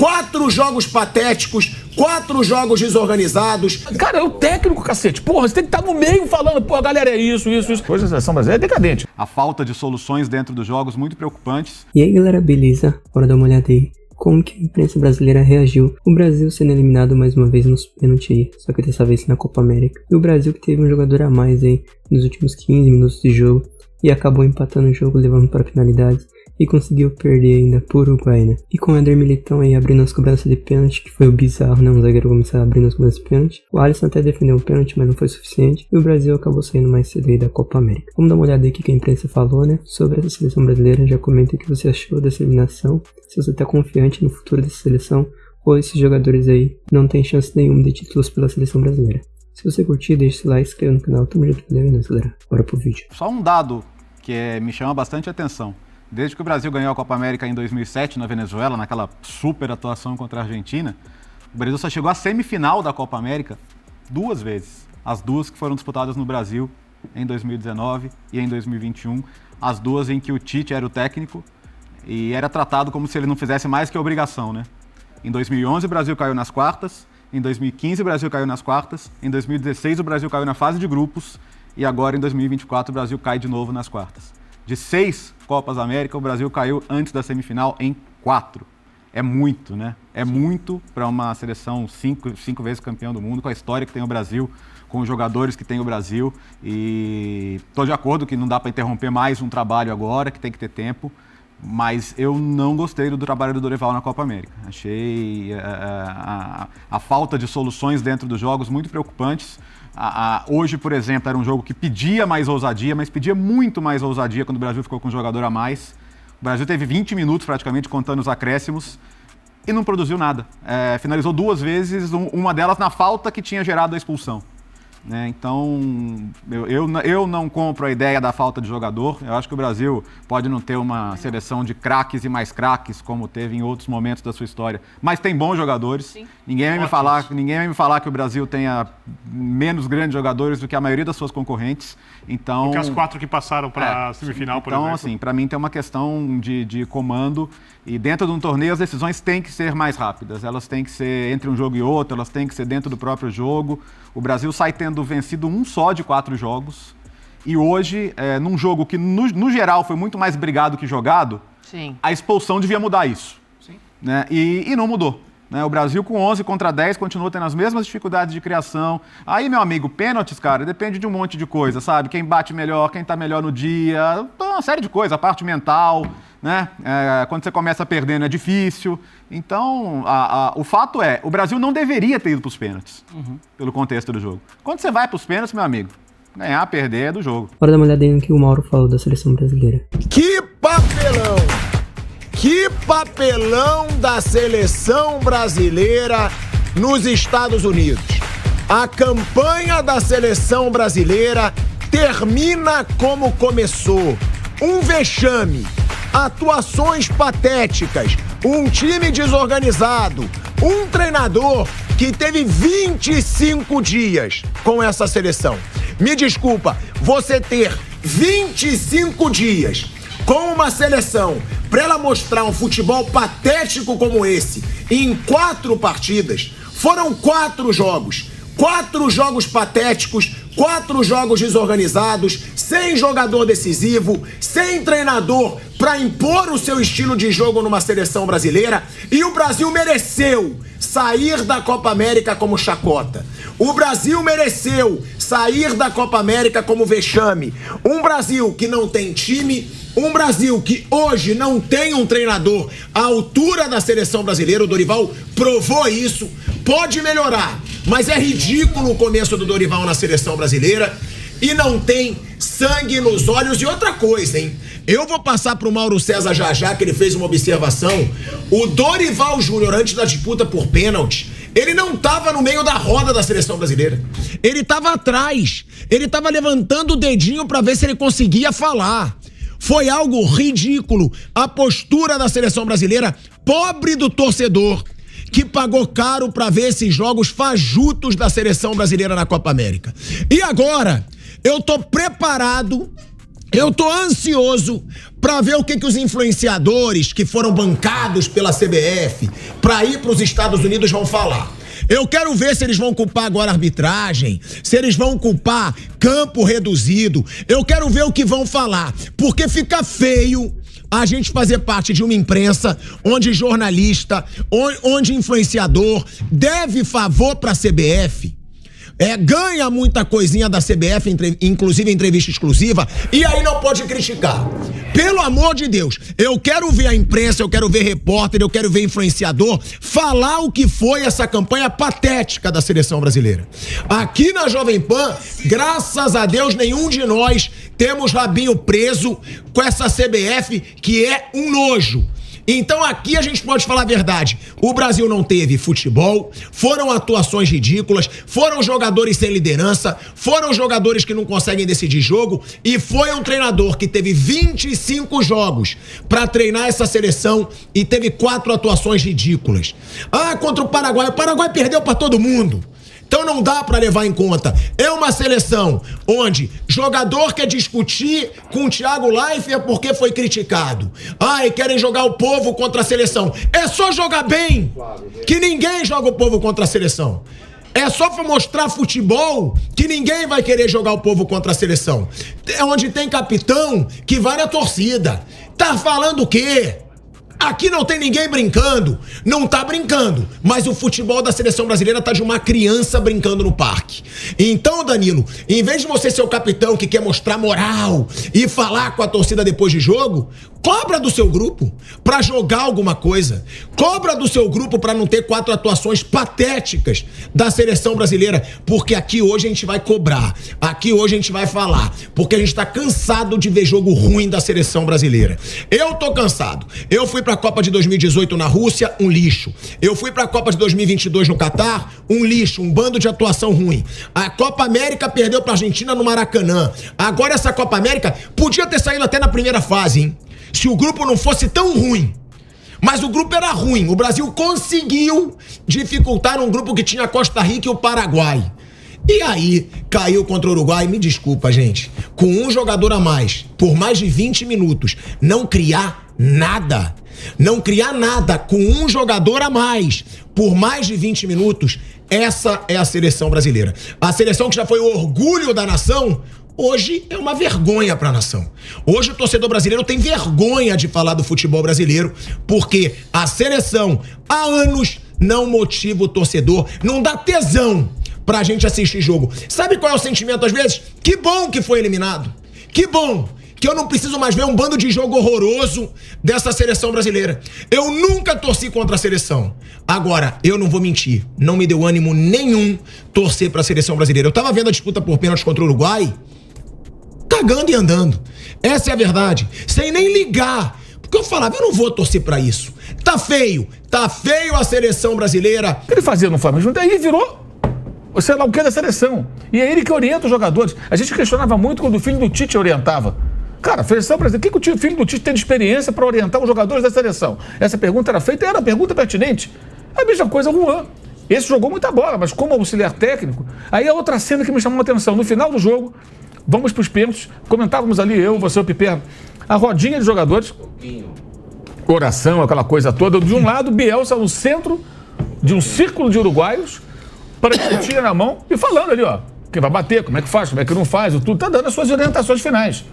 4 jogos patéticos, 4 jogos desorganizados. Cara, é o técnico, cacete. Porra, você tem que estar no meio falando, pô, galera, é isso. Hoje a seleção brasileira é decadente. A falta de soluções dentro dos jogos muito preocupantes. E aí, galera, beleza? Bora dar uma olhada aí. Como que a imprensa brasileira reagiu? O Brasil sendo eliminado mais uma vez nos pênaltis aí, só que dessa vez na Copa América. E o Brasil que teve um jogador a mais aí nos últimos 15 minutos de jogo e acabou empatando o jogo, levando para finalidades e conseguiu perder ainda por Uruguai, né? E com o Éder Militão aí abrindo as cobranças de pênalti, que foi o bizarro, né? Um zagueiro começar abrindo as cobranças de pênalti. O Alisson até defendeu um pênalti, mas não foi suficiente. E o Brasil acabou saindo mais cedo aí da Copa América. Vamos dar uma olhada aí o que a imprensa falou, né? Sobre essa seleção brasileira. Já comenta o que você achou dessa eliminação. Se você tá confiante no futuro dessa seleção, ou esses jogadores aí não tem chance nenhuma de títulos pela seleção brasileira. Se você curtir, deixa seu like, se inscreva no canal. Tamo junto, galera. Bora pro vídeo. Só um dado que me chama bastante atenção. Desde que o Brasil ganhou a Copa América em 2007 na Venezuela, naquela super atuação contra a Argentina, o Brasil só chegou à semifinal da Copa América 2 vezes. As 2 que foram disputadas no Brasil em 2019 e em 2021. As 2 em que o Tite era o técnico e era tratado como se ele não fizesse mais que obrigação, né? Em 2011 o Brasil caiu nas quartas, em 2015 o Brasil caiu nas quartas, em 2016 o Brasil caiu na fase de grupos e agora em 2024 o Brasil cai de novo nas quartas. De 6 Copas América, o Brasil caiu antes da semifinal em 4. É muito, né? É muito para uma seleção 5 vezes campeão do mundo, com a história que tem o Brasil, com os jogadores que tem o Brasil. E estou de acordo que não dá para interromper mais um trabalho agora, que tem que ter tempo. Mas eu não gostei do trabalho do Dorival na Copa América. Achei a falta de soluções dentro dos jogos muito preocupantes. Hoje, por exemplo, era um jogo que pedia mais ousadia, mas pedia muito mais ousadia quando o Brasil ficou com um jogador a mais. O Brasil teve 20 minutos praticamente contando os acréscimos e não produziu nada. Finalizou 2 vezes, uma delas na falta que tinha gerado a expulsão. Né? Então, eu não compro a ideia da falta de jogador. Eu acho que o Brasil pode não ter uma seleção de craques e mais craques, como teve em outros momentos da sua história, mas tem bons jogadores. Sim. Ninguém vai me falar que o Brasil tenha menos grandes jogadores do que a maioria das suas concorrentes. Então, porque as 4 que passaram para a semifinal, por exemplo. Então, assim, para mim tem uma questão de comando. E dentro de um torneio as decisões têm que ser mais rápidas. Elas têm que ser entre um jogo e outro, elas têm que ser dentro do próprio jogo. O Brasil sai tendo vencido 1 só de 4 jogos. E hoje, num jogo que no geral foi muito mais brigado que jogado, sim, a expulsão devia mudar isso. Sim. Né? E não mudou. Né? O Brasil com 11 contra 10 continua tendo as mesmas dificuldades de criação. Aí, meu amigo, pênaltis, cara, depende de um monte de coisa, sabe? Quem bate melhor, quem tá melhor no dia, uma série de coisas, a parte mental, né? Quando você começa perdendo é difícil. Então, o fato é, o Brasil não deveria ter ido para os pênaltis, pelo contexto do jogo. Quando você vai para os pênaltis, meu amigo, ganhar, perder é do jogo. Bora dar uma olhada aí no que o Mauro falou da seleção brasileira. Que papelão! Que papelão da seleção brasileira nos Estados Unidos. A campanha da seleção brasileira termina como começou. Um vexame, atuações patéticas, um time desorganizado, um treinador que teve 25 dias com essa seleção. Me desculpa, você ter 25 dias com uma seleção para ela mostrar um futebol patético como esse em 4 partidas, foram 4 jogos. 4 jogos patéticos, 4 jogos desorganizados, sem jogador decisivo, sem treinador para impor o seu estilo de jogo numa seleção brasileira, e o Brasil mereceu sair da Copa América como chacota. O Brasil mereceu sair da Copa América como vexame. Um Brasil que não tem time, um Brasil que hoje não tem um treinador à altura da seleção brasileira. O Dorival provou isso, pode melhorar, mas é ridículo o começo do Dorival na seleção brasileira e não tem sangue nos olhos. E outra coisa, hein? Eu vou passar pro Mauro César já, que ele fez uma observação. O Dorival Júnior, antes da disputa por pênalti, ele não tava no meio da roda da seleção brasileira. Ele tava atrás. Ele tava levantando o dedinho pra ver se ele conseguia falar. Foi algo ridículo. A postura da seleção brasileira, pobre do torcedor, que pagou caro pra ver esses jogos fajutos da seleção brasileira na Copa América. E agora, eu tô preparado, eu tô ansioso para ver o que os influenciadores que foram bancados pela CBF para ir para os Estados Unidos vão falar. Eu quero ver se eles vão culpar agora a arbitragem, se eles vão culpar campo reduzido. Eu quero ver o que vão falar, porque fica feio a gente fazer parte de uma imprensa onde jornalista, onde influenciador deve favor para a CBF. Ganha muita coisinha da CBF, inclusive entrevista exclusiva, e aí não pode criticar. Pelo amor de Deus, eu quero ver a imprensa, eu quero ver repórter, eu quero ver influenciador falar o que foi essa campanha patética da seleção brasileira. Aqui na Jovem Pan, graças a Deus, nenhum de nós temos rabinho preso com essa CBF que é um nojo. Então aqui a gente pode falar a verdade. O Brasil não teve futebol, foram atuações ridículas, foram jogadores sem liderança, foram jogadores que não conseguem decidir jogo e foi um treinador que teve 25 jogos pra treinar essa seleção e teve 4 atuações ridículas. Contra o Paraguai perdeu pra todo mundo. Então não dá pra levar em conta. É uma seleção onde jogador quer discutir com o Thiago Leifert porque foi criticado. E querem jogar o povo contra a seleção. É só jogar bem, que ninguém joga o povo contra a seleção. É só pra mostrar futebol que ninguém vai querer jogar o povo contra a seleção. É onde tem capitão que vai na torcida. Tá falando o quê? Aqui não tem ninguém brincando, não tá brincando, mas o futebol da seleção brasileira tá de uma criança brincando no parque. Então, Danilo, em vez de você ser o capitão que quer mostrar moral e falar com a torcida depois de jogo, cobra do seu grupo pra jogar alguma coisa. Cobra do seu grupo pra não ter 4 atuações patéticas da seleção brasileira, porque aqui hoje a gente vai cobrar, aqui hoje a gente vai falar, porque a gente tá cansado de ver jogo ruim da seleção brasileira. Eu tô cansado. Eu fui pra Copa de 2018 na Rússia, um lixo. Eu fui pra Copa de 2022 no Catar, um lixo, um bando de atuação ruim. A Copa América perdeu pra Argentina no Maracanã. Agora essa Copa América podia ter saído até na primeira fase, hein? Se o grupo não fosse tão ruim. Mas o grupo era ruim. O Brasil conseguiu dificultar um grupo que tinha Costa Rica e o Paraguai. E aí, caiu contra o Uruguai. Me desculpa, gente. Com um jogador a mais, por mais de 20 minutos, não criar nada. Não criar nada com um jogador a mais, por mais de 20 minutos, essa é a seleção brasileira. A seleção que já foi o orgulho da nação, hoje é uma vergonha para a nação. Hoje o torcedor brasileiro tem vergonha de falar do futebol brasileiro, porque a seleção, há anos, não motiva o torcedor, não dá tesão pra gente assistir jogo. Sabe qual é o sentimento às vezes? Que bom que foi eliminado. Que bom que eu não preciso mais ver um bando de jogo horroroso dessa seleção brasileira. Eu nunca torci contra a seleção. Agora, eu não vou mentir, não me deu ânimo nenhum torcer pra seleção brasileira. Eu tava vendo a disputa por pênalti contra o Uruguai, cagando e andando. Essa é a verdade. Sem nem ligar. Porque eu falava, eu não vou torcer pra isso. Tá feio a seleção brasileira. O que ele fazia no Flamengo? Daí virou, sei lá o que da seleção. E é ele que orienta os jogadores. A gente questionava muito quando o filho do Tite orientava. Cara, a seleção brasileira, o que o filho do Tite tem de experiência para orientar os jogadores da seleção? Essa pergunta era feita, era uma pergunta pertinente. A mesma coisa o Juan. Esse jogou muita bola, mas como auxiliar técnico. Aí a outra cena que me chamou a atenção, no final do jogo, vamos para os pênaltis, comentávamos ali, eu, você, o Piperno, a rodinha de jogadores, oração, aquela coisa toda. De um lado, Bielsa no centro de um círculo de uruguaios, para discutir na mão e falando ali, ó, quem vai bater, como é que faz, como é que não faz, tudo, tá dando as suas orientações finais.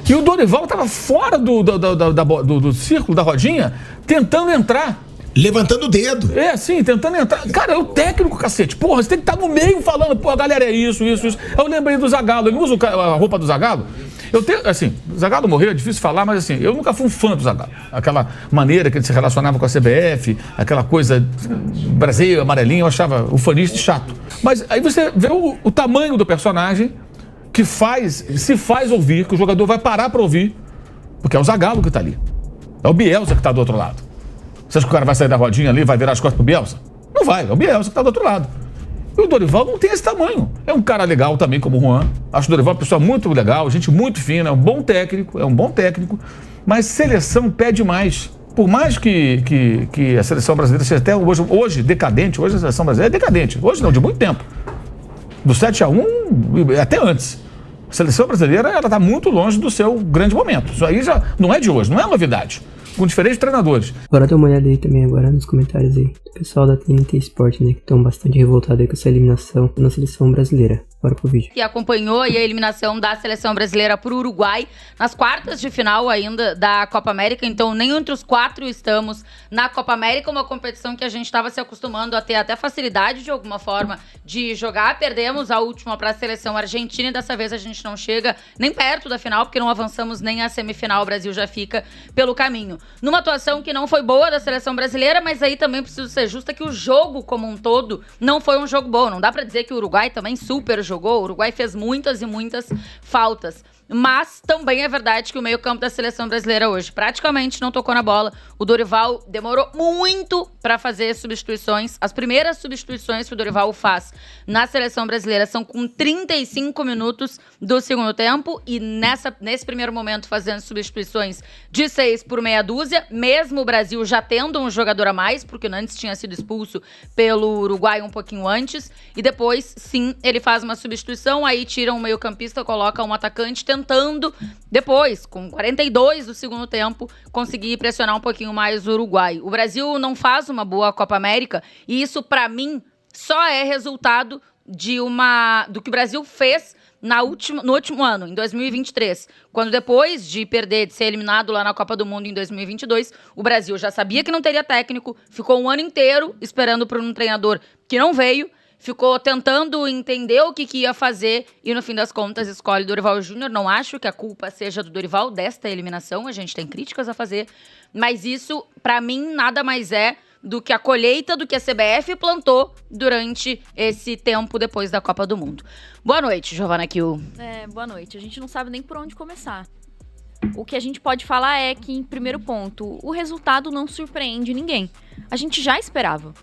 E o Dorival estava fora do círculo da rodinha, tentando entrar. Levantando o dedo. Assim, tentando entrar. Cara, é o técnico, cacete. Porra, você tem que estar no meio falando, pô, galera, é isso. Eu lembrei do Zagallo, ele usa a roupa do Zagallo. Eu tenho, assim, o Zagallo morreu, é difícil falar, mas assim, eu nunca fui um fã do Zagallo. Aquela maneira que ele se relacionava com a CBF, aquela coisa Brasil, amarelinho, eu achava o fanista chato. Mas aí você vê o tamanho do personagem que se faz ouvir, que o jogador vai parar para ouvir, porque é o Zagallo que está ali. É o Bielsa que está do outro lado. Você acha que o cara vai sair da rodinha ali e vai virar as costas pro Bielsa? Não vai, é o Bielsa que está do outro lado. E o Dorival não tem esse tamanho. É um cara legal também, como o Juan. Acho o Dorival uma pessoa muito legal, gente muito fina, é um bom técnico, mas seleção pede mais. Por mais que a seleção brasileira seja até hoje decadente, hoje a seleção brasileira é decadente. Hoje não, de muito tempo. Do 7-1, até antes. A seleção brasileira, ela está muito longe do seu grande momento. Isso aí já não é de hoje, não é novidade. Com diferentes treinadores. Agora dá uma olhada aí também agora nos comentários aí do pessoal da TNT Sport, né, que estão bastante revoltados aí com essa eliminação na seleção brasileira. Bora pro vídeo. Que acompanhou aí a eliminação da seleção brasileira pro Uruguai nas quartas de final ainda da Copa América. Então, nem entre os 4 estamos na Copa América, uma competição que a gente estava se acostumando a ter até facilidade de alguma forma de jogar. Perdemos a última para a seleção argentina e dessa vez a gente não chega nem perto da final, porque não avançamos nem a semifinal. O Brasil já fica pelo caminho. Numa atuação que não foi boa da seleção brasileira, mas aí também preciso ser justa que o jogo como um todo não foi um jogo bom. Não dá pra dizer que o Uruguai também super jogou. O Uruguai fez muitas e muitas faltas. Mas também é verdade que o meio-campo da seleção brasileira hoje praticamente não tocou na bola. O Dorival demorou muito para fazer substituições. As primeiras substituições que o Dorival faz na seleção brasileira são com 35 minutos do segundo tempo. E nesse primeiro momento fazendo substituições de 6 por meia dúzia, mesmo o Brasil já tendo um jogador a mais, porque o Nantes tinha sido expulso pelo Uruguai um pouquinho antes. E depois, sim, ele faz uma substituição, aí tira um meio-campista, coloca um atacante, tentando, depois, com 42 do segundo tempo, conseguir pressionar um pouquinho mais o Uruguai. O Brasil não faz uma boa Copa América e isso, pra mim, só é resultado do que o Brasil fez no último ano, em 2023. Quando depois de perder, de ser eliminado lá na Copa do Mundo em 2022, o Brasil já sabia que não teria técnico, ficou um ano inteiro esperando por um treinador que não veio, ficou tentando entender o que ia fazer e, no fim das contas, escolhe Dorival Júnior. Não acho que a culpa seja do Dorival desta eliminação, a gente tem críticas a fazer, mas isso, pra mim, nada mais é do que a colheita do que a CBF plantou durante esse tempo depois da Copa do Mundo. Boa noite, Giovana Kiel. Boa noite. A gente não sabe nem por onde começar. O que a gente pode falar é que, em primeiro ponto, o resultado não surpreende ninguém. A gente já esperava.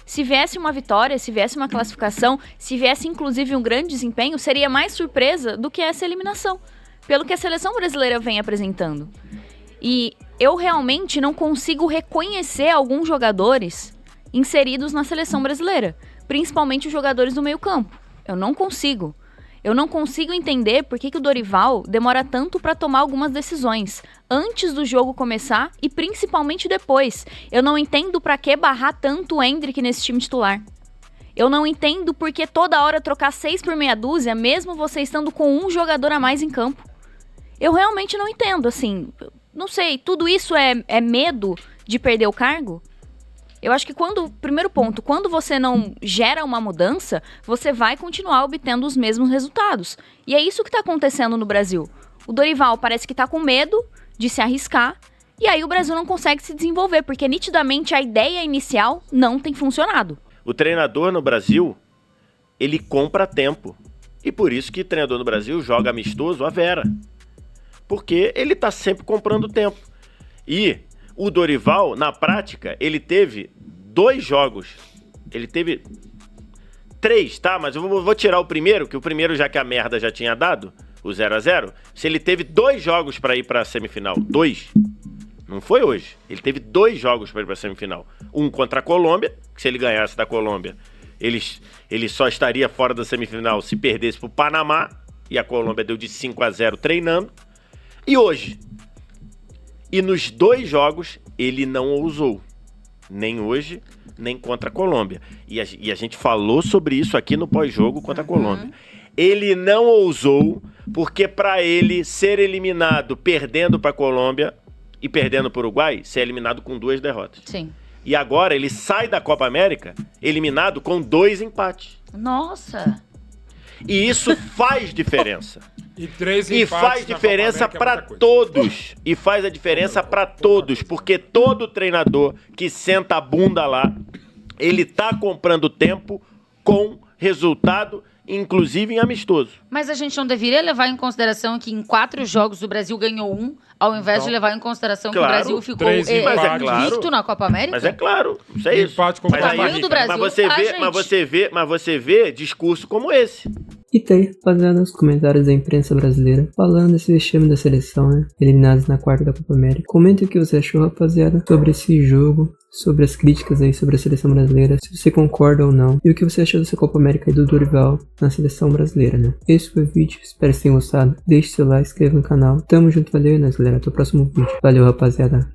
Se viesse uma vitória, se viesse uma classificação, se viesse inclusive um grande desempenho, seria mais surpresa do que essa eliminação, pelo que a seleção brasileira vem apresentando. E eu realmente não consigo reconhecer alguns jogadores inseridos na seleção brasileira, principalmente os jogadores do meio-campo. Eu não consigo. Eu não consigo entender por que o Dorival demora tanto para tomar algumas decisões antes do jogo começar e principalmente depois. Eu não entendo para que barrar tanto o Endrick nesse time titular. Eu não entendo por que toda hora trocar 6 por meia dúzia, mesmo você estando com um jogador a mais em campo. Eu realmente não entendo, assim, não sei, tudo isso é medo de perder o cargo? Eu acho que primeiro ponto, quando você não gera uma mudança, você vai continuar obtendo os mesmos resultados. E é isso que está acontecendo no Brasil. O Dorival parece que está com medo de se arriscar, e aí o Brasil não consegue se desenvolver, porque nitidamente a ideia inicial não tem funcionado. O treinador no Brasil, ele compra tempo. E por isso que o treinador no Brasil joga amistoso a Vera. Porque ele está sempre comprando tempo. E o Dorival, na prática, ele teve 2 jogos. Ele teve 3, tá? Mas eu vou tirar o primeiro, que o primeiro, já que a merda já tinha dado, o 0-0, se ele teve 2 jogos para ir para a semifinal. 2. Não foi hoje. Ele teve 2 jogos para ir para a semifinal. Um contra a Colômbia, que se ele ganhasse da Colômbia, ele só estaria fora da semifinal se perdesse para o Panamá, e a Colômbia deu de 5-0 treinando. E hoje? E nos 2 jogos, ele não ousou. Nem hoje, nem contra a Colômbia. E a gente falou sobre isso aqui no pós-jogo contra a Colômbia. Ele não ousou, porque para ele ser eliminado perdendo para a Colômbia e perdendo para o Uruguai, ser eliminado com 2 derrotas. Sim. E agora ele sai da Copa América eliminado com 2 empates. Nossa! E isso faz diferença. E faz diferença para todos. E faz a diferença para todos. Porque todo treinador que senta a bunda lá, ele tá comprando tempo com resultado, inclusive em amistoso. Mas a gente não deveria levar em consideração que em 4 jogos o Brasil ganhou 1, ao invés de levar em consideração que o Brasil ficou invicto na Copa América? Mas é claro, isso é isso. Empate com mas você vê discurso como esse. E tá aí, rapaziada, os comentários da imprensa brasileira falando desse vexame da seleção, né? Eliminados na quarta da Copa América. Comenta o que você achou, rapaziada, sobre esse jogo, sobre as críticas aí sobre a seleção brasileira, se você concorda ou não, e o que você achou dessa Copa América e do Dorival na seleção brasileira, né? Esse foi o vídeo, espero que vocês tenham gostado. Deixe seu like, se inscreva no canal. Tamo junto, valeu, e nós, galera. Até o próximo vídeo. Valeu, rapaziada.